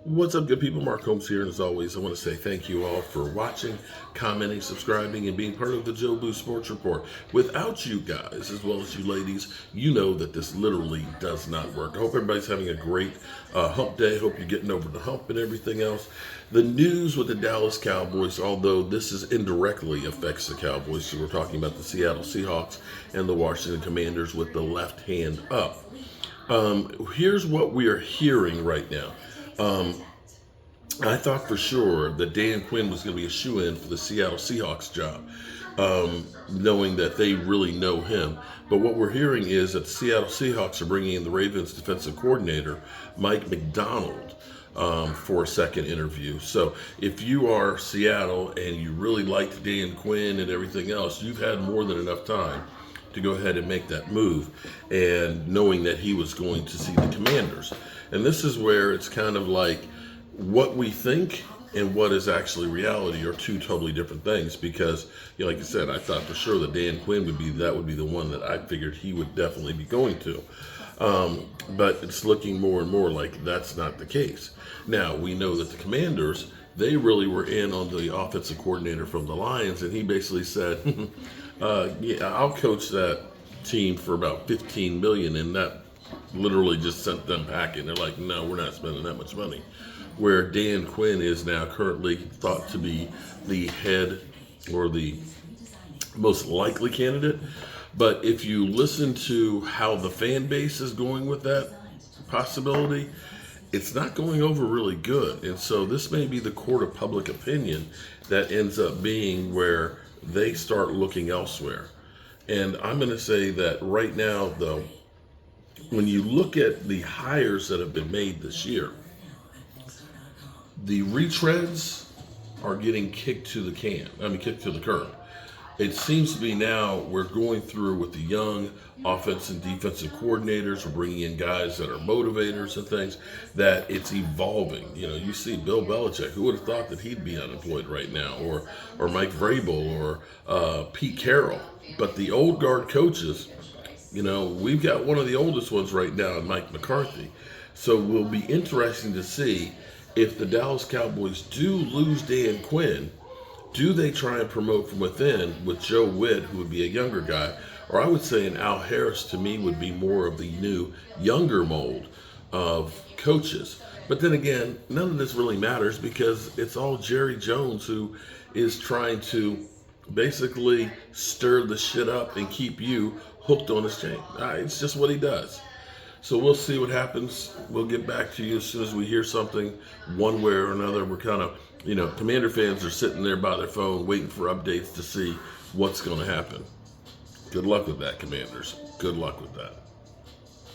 What's up, good people? Mark Holmes here, and as always, I want to say thank you all for watching, commenting, subscribing, and being part of the Joe Boo Sports Report. Without you guys, as well as you ladies, you know that this literally does not work. I hope everybody's having a great hump day. Hope you're getting over the hump and everything else. The news with the Dallas Cowboys, although this is indirectly affects the Cowboys, so we're talking about the Seattle Seahawks and the Washington Commanders with the left hand up. Here's what we are hearing right now. I thought for sure that Dan Quinn was going to be a shoo-in for the Seattle Seahawks job, knowing that they really know him. But what we're hearing is that the Seattle Seahawks are bringing in the Ravens defensive coordinator, Mike Macdonald, for a second interview. So if you are Seattle and you really liked Dan Quinn and everything else, you've had more than enough time to go ahead and make that move, and knowing that he was going to see the Commanders. And this is where it's kind of like what we think and what is actually reality are two totally different things, because like I said, I thought for sure that Dan Quinn would be the one that I figured he would definitely be going to. But it's looking more and more like that's not the case. Now, we know that the Commanders, they really were in on the offensive coordinator from the Lions, and he basically said, yeah, I'll coach that team for about $15 million, and that literally just sent them packing. They're like, no, we're not spending that much money. Where Dan Quinn is now currently thought to be the head or the most likely candidate. But if you listen to how the fan base is going with that possibility, it's not going over really good. And so this may be the court of public opinion that ends up being where they start looking elsewhere. And I'm going to say that right now, though, when you look at the hires that have been made this year, the retreads are getting kicked to the curb. It seems to be now we're going through with the young offensive and defensive coordinators. We're bringing in guys that are motivators and things, that it's evolving. You see Bill Belichick. Who would have thought that he'd be unemployed right now? Or Mike Vrabel or Pete Carroll. But the old guard coaches, we've got one of the oldest ones right now, Mike McCarthy. So it will be interesting to see if the Dallas Cowboys do lose Dan Quinn. Do they try and promote from within with Joe Witt, who would be a younger guy? Or I would say an Al Harris, to me, would be more of the new, younger mold of coaches. But then again, none of this really matters, because it's all Jerry Jones who is trying to basically stir the shit up and keep you hooked on his chain. It's just what he does. So we'll see what happens. We'll get back to you as soon as we hear something one way or another. We're kind of, Commander fans are sitting there by their phone waiting for updates to see what's going to happen. Good luck with that, Commanders. Good luck with that.